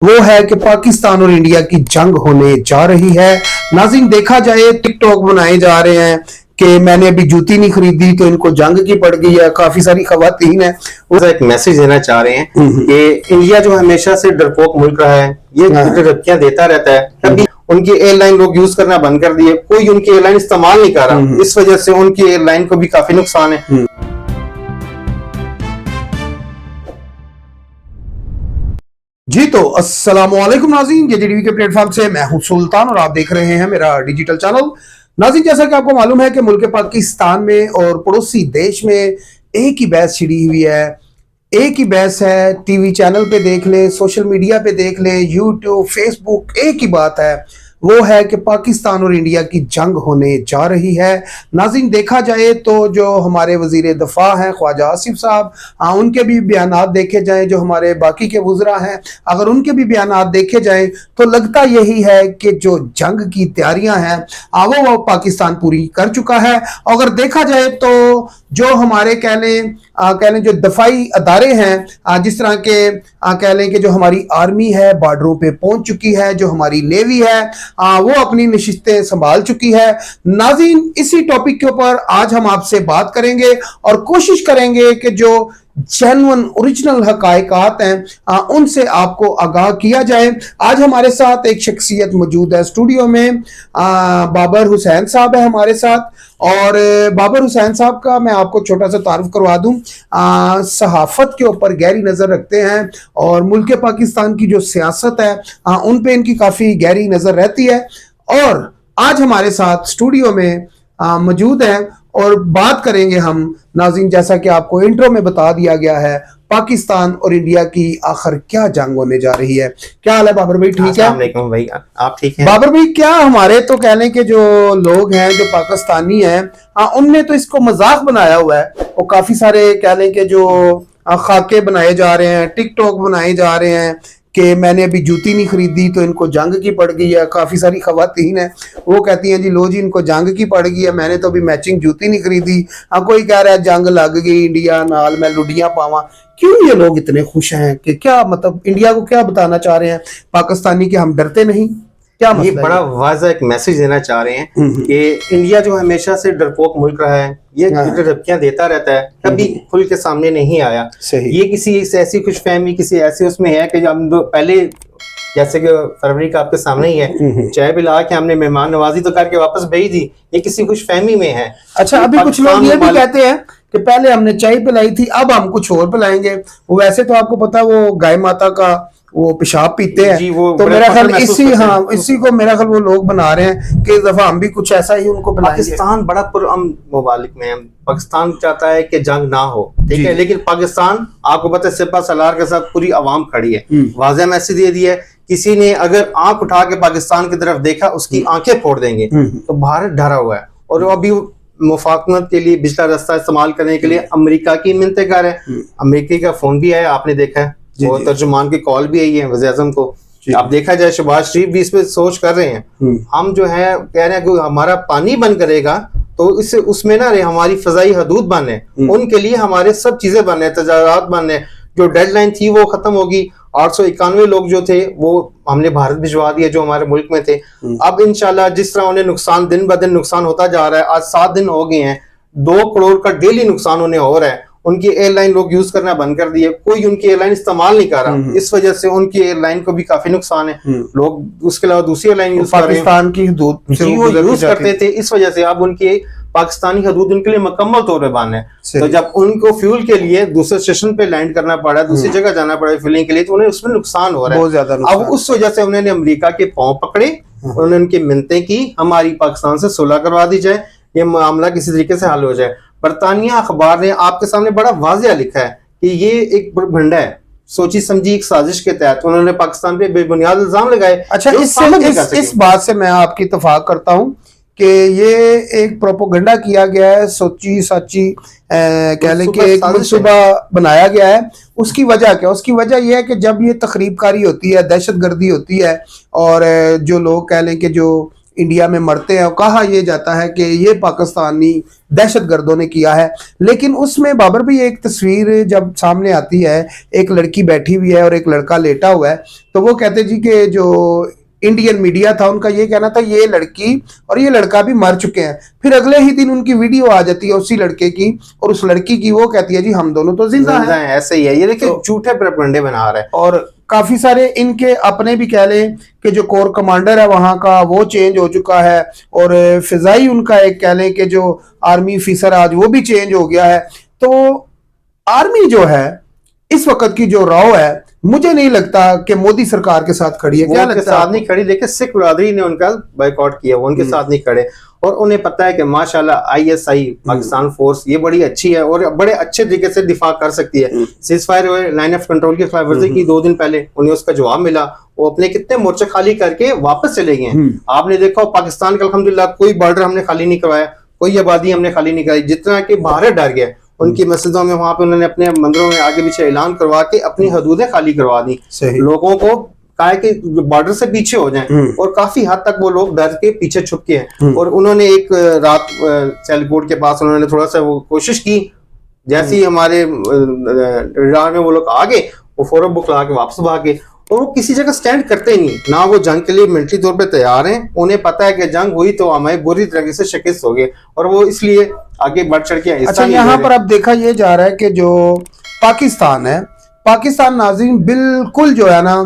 वो है कि पाकिस्तान और इंडिया की जंग होने जा रही है। नाज़रीन, देखा जाए टिकटॉक बनाए जा रहे हैं कि मैंने अभी जूती नहीं खरीदी तो इनको जंग की पड़ गई है। काफी सारी खवातीन है वो एक मैसेज देना चाह रहे हैं कि इंडिया जो हमेशा से डरपोक मुल्क रहा है, ये धमकियां देता रहता है। कभी उनकी एयरलाइन लोग यूज करना बंद कर दिए, कोई उनकी एयरलाइन इस्तेमाल नहीं कर रहा। इस वजह से उनकी एयरलाइन को भी काफी नुकसान है। जी तो अस्सलाम वालेकुम नाज़रीन, JDTV के प्लेटफॉर्म से मैं हूं सुल्तान और आप देख रहे हैं मेरा डिजिटल चैनल। नाज़रीन, जैसा कि आपको मालूम है कि मुल्क पाकिस्तान में और पड़ोसी देश में एक ही बहस छिड़ी हुई है। एक ही बहस है, टीवी चैनल पे देख लें, सोशल मीडिया पे देख लें, यूट्यूब, फेसबुक, एक ही बात है, वो है कि पाकिस्तान और इंडिया की जंग होने जा रही है। नाज़रीन, देखा जाए तो जो हमारे वज़ीर दफ़ा हैं ख्वाजा आसिफ साहब, उनके भी बयानात देखे जाएं, जो हमारे बाकी के वज़रा हैं अगर उनके भी बयानात देखे जाएं तो लगता यही है कि जो जंग की तैयारियां हैं वो पाकिस्तान पूरी कर चुका है। अगर देखा जाए तो जो हमारे कह लें जो दफाई अदारे हैं, जिस तरह के कह लें कि जो हमारी आर्मी है बॉर्डरों पे पहुंच चुकी है, जो हमारी नेवी है वो अपनी नशिस्तें संभाल चुकी है। नाज़रीन, इसी टॉपिक के ऊपर आज हम आपसे बात करेंगे और कोशिश करेंगे कि जो जेन्युइन ओरिजिनल हकायकात हैं उनसे आपको आगाह किया जाए। आज हमारे साथ एक शख्सियत मौजूद है स्टूडियो में, बाबर हुसैन साहब है हमारे साथ। और बाबर हुसैन साहब का मैं आपको छोटा सा तारुफ करवा दूं, सहाफत के ऊपर गहरी नज़र रखते हैं और मुल्क पाकिस्तान की जो सियासत है उन पे इनकी काफ़ी गहरी नज़र रहती है। और आज हमारे साथ स्टूडियो में मौजूद है और बात करेंगे हम। नाज़रीन, जैसा कि आपको इंट्रो में बता दिया गया है, पाकिस्तान और इंडिया की आखिर क्या जंग होने जा रही है। क्या हाल है बाबर भाई? ठीक है भाई, आप ठीक हैं? बाबर भाई, क्या हमारे तो कहने के जो लोग हैं जो पाकिस्तानी हैं उनने तो इसको मजाक बनाया हुआ है। और काफी सारे कह लें कि जो खाके बनाए जा रहे हैं, टिकटॉक बनाए जा रहे हैं कि मैंने अभी जूती नहीं खरीदी तो इनको जंग की पड़ गई है। काफ़ी सारी खवातीन हैं वो कहती हैं जी लो जी इनको जंग की पड़ गई है, मैंने तो अभी मैचिंग जूती नहीं खरीदी। कोई कह रहा है जंग लग गई इंडिया नाल, मैं लुडियां पावा। क्यों ये लोग इतने खुश हैं कि क्या मतलब इंडिया को क्या बताना चाह रहे हैं पाकिस्तानी कि हम डरते नहीं? क्या ये बड़ा वाज़ा एक मैसेज देना चाह रहे हैं कि इंडिया जो हमेशा से डरपोक मुल्क रहा है, ये धमकियां देता रहता है, कभी खुल के सामने नहीं आया। ये किसी ऐसी खुशफहमी, किसी ऐसे उसमें है कि हम पहले जैसे कि फरवरी का आपके सामने ही है, चाय पिला के हमने मेहमान नवाजी तो करके वापस भेज दी, ये किसी खुशफहमी में है। अच्छा, अभी कुछ लोग ये भी कहते हैं कि पहले हमने चाय पिलाई थी अब हम कुछ और पिलाएंगे। वो वैसे तो आपको पता वो गाय माता का वो पेशाब पीते हैं जी, वो तो मेरा ख्याल इसी को मेरा ख्याल वो लोग बना रहे हैं कि इस दफा हम भी कुछ ऐसा ही उनको पिलाएंगे। पाकिस्तान बड़ा पुरअमन मुबालिक में है, पाकिस्तान चाहता है कि जंग ना हो, ठीक है, लेकिन पाकिस्तान आपको पता है सिपा सलार के साथ पूरी आवाम खड़ी है। वाज़ेह मैसेज दे दिया है, किसी ने अगर आंख उठा के पाकिस्तान की तरफ देखा उसकी आंखें फोड़ देंगे। तो भारत डरा हुआ है और अभी मुफाकमत के लिए पिछला रास्ता इस्तेमाल करने के लिए अमेरिका की मिन्नतें कर रहे हैं। अमेरिका का फोन भी आया, आपने देखा है, वो तर्जुमान की कॉल भी आई है वज़ीर-ए-आज़म को। आप देखा जाए शहबाज शरीफ भी इस पे सोच कर रहे हैं। हम जो है कह रहे हैं कि हमारा पानी बंद करेगा तो इससे उसमें ना रहे हमारी फजाई हदूद बने, उनके लिए हमारे सब चीजें बने, तजारात बने। जो डेडलाइन थी वो खत्म होगी। 891 लोग जो थे वो हमने भारत भिजवा दिए जो हमारे मुल्क में थे। अब इंशाल्लाह जिस तरह उन्हें नुकसान दिन ब दिन नुकसान होता जा रहा है, आज 7 दिन हो गए हैं, 2 करोड़ का डेली नुकसान उन्हें हो रहा है। उनकी एयरलाइन लोग यूज करना बंद कर दिए, कोई उनकी एयरलाइन इस्तेमाल नहीं कर रहा। इस वजह से उनकी एयरलाइन को भी काफी नुकसान है। लोग उसके अलावा दूसरी एयरलाइन यूज कर रहे हैं, पाकिस्तान की हदूद से वो यूज करते थे। इस वजह से अब उनकी पाकिस्तानी हदूद उनके लिए मुकम्मल तौर पर बंद है। तो जब उनको फ्यूल के लिए दूसरे स्टेशन पे लैंड करना पड़ा, दूसरी जगह जाना पड़ा फिलिंग के लिए, तो उन्हें उसमें नुकसान हो रहा है बहुत ज्यादा। अब उस वजह से उन्होंने अमेरिका के पांव पकड़े, उन्होंने उनकी मिन्नतें की हमारी पाकिस्तान से सुलह करवा दी जाए, ये मामला किसी तरीके से हल हो जाए। बरतानिया अखबार ने आपके सामने बड़ा वाज़ेह लिखा है कि ये एक भंडा है, सोची समझी एक साजिश के तहत उन्होंने पाकिस्तान पे बेबुनियाद इल्जाम लगाए। अच्छा, इस बात से मैं आपकी इत्तेफाक करता हूँ कि ये एक प्रोपोगंडा किया गया है, सोची साची कह लें कि एक मनसूबा बनाया गया है। उसकी वजह क्या? उसकी वजह यह है कि जब ये तखरीबकारी होती है, दहशतगर्दी होती है और जो लोग कह लें कि जो इंडिया में मरते हैं और कहा यह जाता है कि ये पाकिस्तानी दहशतगर्दों ने किया है। लेकिन उसमें बाबर भी एक तस्वीर जब सामने आती है, एक लड़की बैठी हुई है और एक लड़का लेटा हुआ है, तो वो कहते जी कि जो इंडियन मीडिया था उनका ये कहना था ये लड़की और ये लड़का भी मर चुके हैं। फिर अगले ही दिन उनकी वीडियो आ जाती है उसी लड़के की और उस लड़की की, वो कहती है जी हम दोनों तो जिंदा हैं। ऐसे ही है ये, देखिए झूठे प्रोपेगेंडे बना रहा है। और काफी सारे इनके अपने भी कह लें कि जो कोर कमांडर है वहां का वो चेंज हो चुका है, और फिजाई उनका एक कह लें कि जो आर्मी ऑफिसर आज वो भी चेंज हो गया है। तो आर्मी जो है इस वक्त की जो रॉ है, मुझे नहीं लगता कि मोदी सरकार के साथ खड़ी है। क्या उनके लगता है साथ नहीं खड़ी, देखिए सिख बरादरी ने उनका बाइकआउट किया, वो उनके साथ नहीं खड़े। और उन्हें पता है कि माशाल्लाह ISI पाकिस्तान फोर्स ये बड़ी अच्छी है और बड़े अच्छे तरीके से दिफा कर सकती है। Cease fire line of control की खिलाफ वर्जी की 2 दिन पहले उन्हें उसका जवाब मिला, वो अपने कितने मोर्चे खाली करके वापस चले गए। आपने देखा पाकिस्तान का अल्हम्दुलिल्लाह कोई बॉर्डर हमने खाली नहीं करवाया, कोई आबादी हमने खाली नहीं कराई, जितना कि भारत डर गया। उनकी मस्जिदों में वहां पे उन्होंने अपने मंदिरों में आगे पीछे ऐलान करवा के अपनी हदूदें खाली करवा दी, लोगों को कहा कि बॉर्डर से पीछे हो जाएं। और काफी हद तक वो लोग डर के पीछे छुप के हैं। और उन्होंने एक रात सेलकोट के पास उन्होंने थोड़ा सा वो कोशिश की, जैसे ही हमारे रडार में वो लोग आ गए वो फौरन बुखला के वापस भागे। और वो किसी जगह स्टैंड करते ही नहीं, ना वो जंग के लिए मिलिट्री तौर पे तैयार हैं। उन्हें पता है कि जंग हुई तो हमें बुरी तरीके से शिकस्त हो गए और वो इसलिए आगे बढ़ चढ़ के अच्छा, यहाँ पर अब देखा ये जा रहा है कि जो पाकिस्तान है, पाकिस्तान नाज़रीन बिल्कुल जो है ना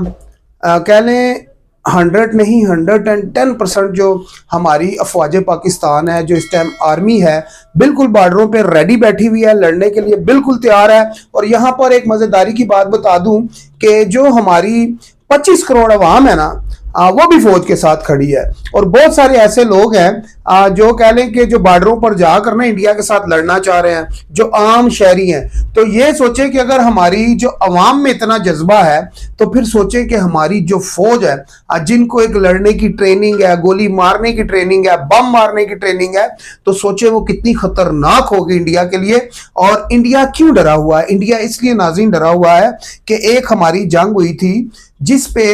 कह लें 100 नहीं 110% जो हमारी अफवाज पाकिस्तान है, जो इस टाइम आर्मी है, बिल्कुल बॉर्डरों पे रेडी बैठी हुई है, लड़ने के लिए बिल्कुल तैयार है। और यहाँ पर एक मजेदारी की बात बता दूं कि जो हमारी 25 करोड़ अवाम है ना, वो भी फौज के साथ खड़ी है। और बहुत सारे ऐसे लोग हैं जो कह लें कि जो बॉर्डरों पर जाकर ना इंडिया के साथ लड़ना चाह रहे हैं, जो आम शहरी हैं। तो ये सोचे कि अगर हमारी जो अवाम में इतना जज्बा है तो फिर सोचे कि हमारी जो फौज है, जिनको एक लड़ने की ट्रेनिंग है, गोली मारने की ट्रेनिंग है, बम मारने की ट्रेनिंग है, तो सोचे वो कितनी खतरनाक होगी इंडिया के लिए। और इंडिया क्यों डरा हुआ है? इंडिया इसलिए नाज़रीन डरा हुआ है कि एक हमारी जंग हुई थी जिस पे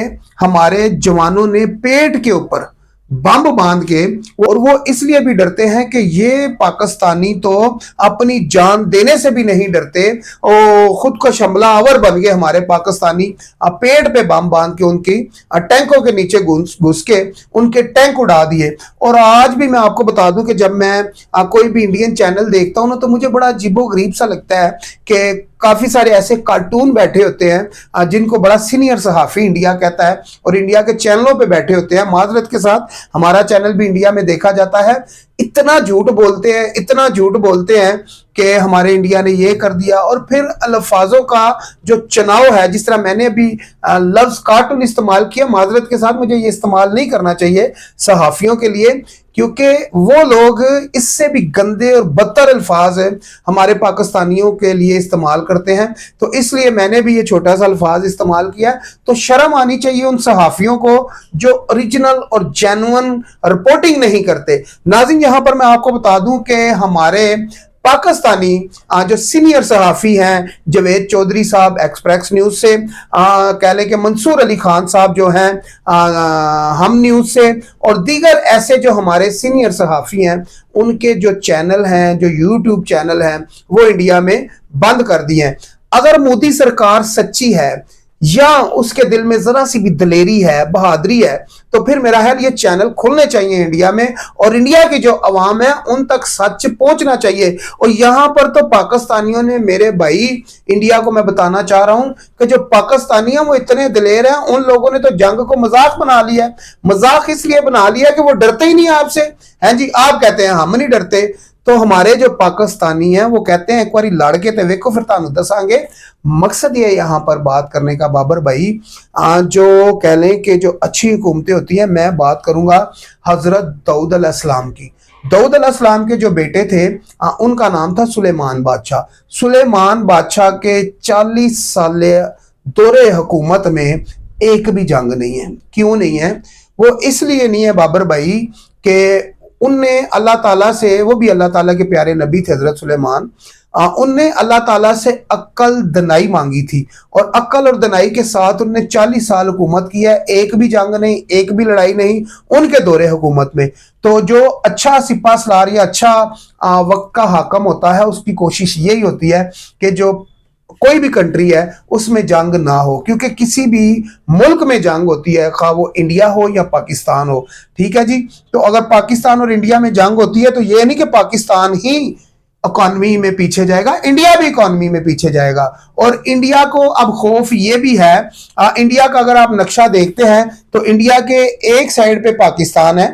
हमारे जवानों ने पेट के ऊपर बम बांध के, और वो इसलिए भी डरते हैं कि ये पाकिस्तानी तो अपनी जान देने से भी नहीं डरते, और खुद को हमलावर बन गए हमारे पाकिस्तानी। पेट पे बम बांध के उनकी टैंकों के नीचे घुस के उनके टैंक उड़ा दिए। और आज भी मैं आपको बता दूं कि जब मैं कोई भी इंडियन चैनल देखता हूं ना, तो मुझे बड़ा अजीबोगरीब सा लगता है कि काफी सारे ऐसे कार्टून बैठे होते हैं जिनको बड़ा सीनियर सहाफी इंडिया कहता है और इंडिया के चैनलों पे बैठे होते हैं। माजरत के साथ हमारा चैनल भी इंडिया में देखा जाता है, इतना झूठ बोलते हैं, इतना झूठ बोलते हैं कि हमारे इंडिया ने ये कर दिया। और फिर अल्फाजों का जो चुनाव है, जिस तरह मैंने अभी लफ्ज कार्टून इस्तेमाल किया, माजरत के साथ मुझे ये इस्तेमाल नहीं करना चाहिए सहाफियों के लिए, क्योंकि वो लोग इससे भी गंदे और बदतर अल्फाज हमारे पाकिस्तानियों के लिए इस्तेमाल करते हैं। तो इसलिए मैंने भी ये छोटा सा अल्फाज इस्तेमाल किया। तो शर्म आनी चाहिए उन सहाफियों को जो ओरिजिनल और जेन्युइन रिपोर्टिंग नहीं करते। नाज़रीन, यहां पर मैं आपको बता दूं कि हमारे पाकिस्तानी जो सीनियर सहाफी हैं, जवेद चौधरी साहब एक्सप्रेस न्यूज से, कह लें कि मंसूर अली खान साहब जो हैं हम न्यूज से, और दीगर ऐसे जो हमारे सीनियर सहाफी हैं, उनके जो चैनल हैं, जो यूट्यूब चैनल हैं, वो इंडिया में बंद कर दिए हैं। अगर मोदी सरकार सच्ची है या उसके दिल में जरा सी भी दलेरी है, बहादुरी है, तो फिर मेरा ख्याल ये चैनल खुलने चाहिए इंडिया में, और इंडिया की जो अवाम है उन तक सच पहुंचना चाहिए। और यहां पर तो पाकिस्तानियों ने, मेरे भाई इंडिया को मैं बताना चाह रहा हूं कि जो पाकिस्तानी हैं वो इतने दिलेर हैं, उन लोगों ने तो जंग को मजाक बना लिया है। मजाक इसलिए बना लिया कि वो डरते ही नहीं आपसे, हैं जी। आप कहते हैं हम नहीं डरते, तो हमारे जो पाकिस्तानी हैं वो कहते हैं एक बारी लड़ के ते वेखो फिर तानू दसांगे। मकसद ये यहां पर बात करने का बाबर भाई, जो कह लें कि जो अच्छी हुकूमतें होती हैं, मैं बात करूंगा हजरत दाऊद अलैहिस्सलाम की। दाऊद अलैहिस्सलाम के जो बेटे थे उनका नाम था सुलेमान बादशाह। सुलेमान बादशाह के 40 साल दौरे हुकूमत में एक भी जंग नहीं है। क्यों नहीं है? वो इसलिए नहीं है बाबर भाई कि उनने अल्लाह ताला से, वो भी अल्लाह ताला के प्यारे नबी थे हजरत सुलेमान, उनने अल्लाह ताला से अक्ल दनाई मांगी थी, और अक्ल और दनाई के साथ उनने 40 साल हुकूमत की है। एक भी जंग नहीं, एक भी लड़ाई नहीं उनके दौरे हुकूमत में। तो जो अच्छा सिपा सलार या अच्छा वक्त का हाकम होता है, उसकी कोशिश यही होती है कि जो कोई भी कंट्री है उसमें जंग ना हो, क्योंकि किसी भी मुल्क में जंग होती है, खा वो इंडिया हो या पाकिस्तान हो, ठीक है जी। तो अगर पाकिस्तान और इंडिया में जंग होती है तो ये नहीं कि पाकिस्तान ही इकॉनमी में पीछे जाएगा, इंडिया भी इकॉनमी में पीछे जाएगा। और इंडिया को अब खौफ ये भी है, इंडिया का अगर आप नक्शा देखते हैं तो इंडिया के एक साइड पे पाकिस्तान है,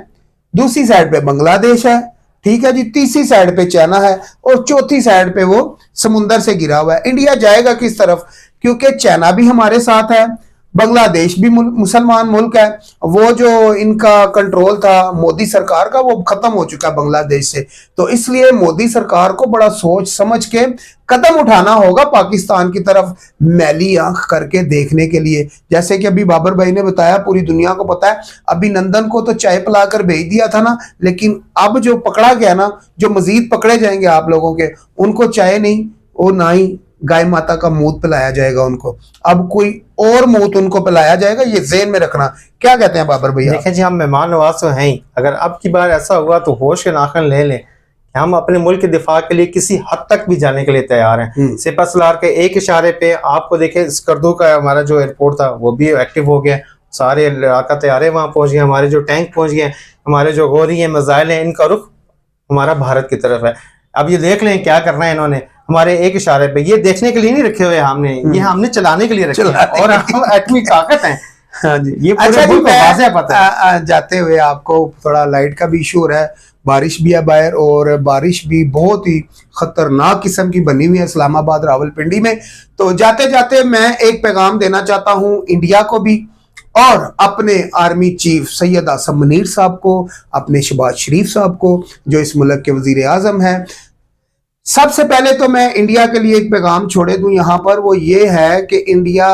दूसरी साइड पे बांग्लादेश है, ठीक है जी, तीसरी साइड पे चाइना है, और चौथी साइड पे वो समुंदर से घिरा हुआ है। इंडिया जाएगा किस तरफ? क्योंकि चाइना भी हमारे साथ है, बांग्लादेश भी मुसलमान मुल्क है, वो जो इनका कंट्रोल था मोदी सरकार का वो खत्म हो चुका है बांग्लादेश से। तो इसलिए मोदी सरकार को बड़ा सोच समझ के कदम उठाना होगा पाकिस्तान की तरफ, मैली आंख करके देखने के लिए। जैसे कि अभी बाबर भाई ने बताया, पूरी दुनिया को पता है, अभिनंदन को तो चाय पिलाकर भेज दिया था ना, लेकिन अब जो पकड़ा गया ना, जो मजीद पकड़े जाएंगे आप लोगों के, उनको चाय नहीं और ना ही गाय माता का मूत पिलाया जाएगा उनको, अब कोई और मूत उनको पिलाया जाएगा, ये ज़हन में रखना। क्या कहते हैं बाबर भैया? देखिए जी, हम मेहमान नवाज तो हैं ही, अगर अब की बार ऐसा हुआ तो होश के नाखन ले लें कि हम अपने मुल्क के दिफा के लिए किसी हद तक भी जाने के लिए तैयार हैं। सिपा सलार के एक इशारे पे आपको देखे स्कर्दू का हमारा जो एयरपोर्ट था वो भी एक्टिव हो गया, सारे लड़ाका तैयारे वहाँ पहुँच गए, हमारे जो टैंक पहुँच गए, हमारे जो गोरी है मिसाइल हैं, इनका रुख हमारा भारत की तरफ है। अब ये देख लें क्या करना है इन्होंने, हमारे एक इशारे पे, ये देखने के लिए नहीं रखे हुए हमने, ये हमने चलाने के लिए रखे हैं, और हम एटमी ताकत हैं। हाँ जी, ये अच्छा जी, वाज़ेह पता है। जाते हुए आपको थोड़ा लाइट का भी इशू हो रहा है, बारिश भी है बाहर, और बारिश भी बहुत ही खतरनाक किस्म की बनी हुई है इस्लामाबाद रावलपिंडी में। तो जाते जाते मैं एक पैगाम देना चाहता हूँ इंडिया को भी, और अपने आर्मी चीफ सैयद आसम मुनीर साहब को, अपने शहबाज शरीफ साहब को जो इस मुल्क के वजीर आजम हैं। सबसे पहले तो मैं इंडिया के लिए एक पैगाम छोड़े दूं यहाँ पर, वो ये है कि इंडिया,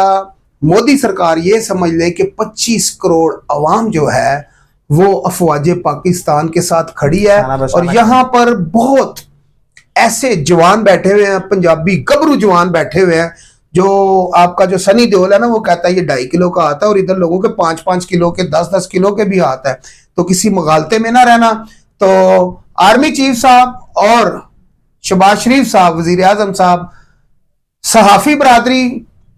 मोदी सरकार ये समझ ले कि 25 करोड़ अवाम जो है वो अफवाज पाकिस्तान के साथ खड़ी है, और यहाँ पर बहुत ऐसे जवान बैठे हुए हैं, पंजाबी गबरू जवान बैठे हुए हैं, जो आपका जो सनी देओल है ना, वो कहता है ये 2.5 किलो का आता है, और इधर लोगों के 5-5 किलो के, 10-10 किलो के भी आता है। तो किसी मुगालते में ना रहना। तो आर्मी चीफ साहब और शहबाज शरीफ साहब, वजीर आजम साहब, सहाफी बरादरी,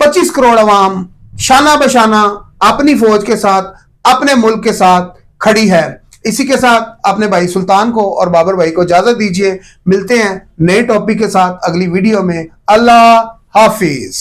25 करोड़ अवाम शाना बशाना अपनी फौज के साथ, अपने मुल्क के साथ खड़ी है। इसी के साथ अपने भाई सुल्तान को और बाबर भाई को इजाजत दीजिए, मिलते हैं नए टॉपिक के साथ अगली वीडियो में। अल्लाह हाफिज।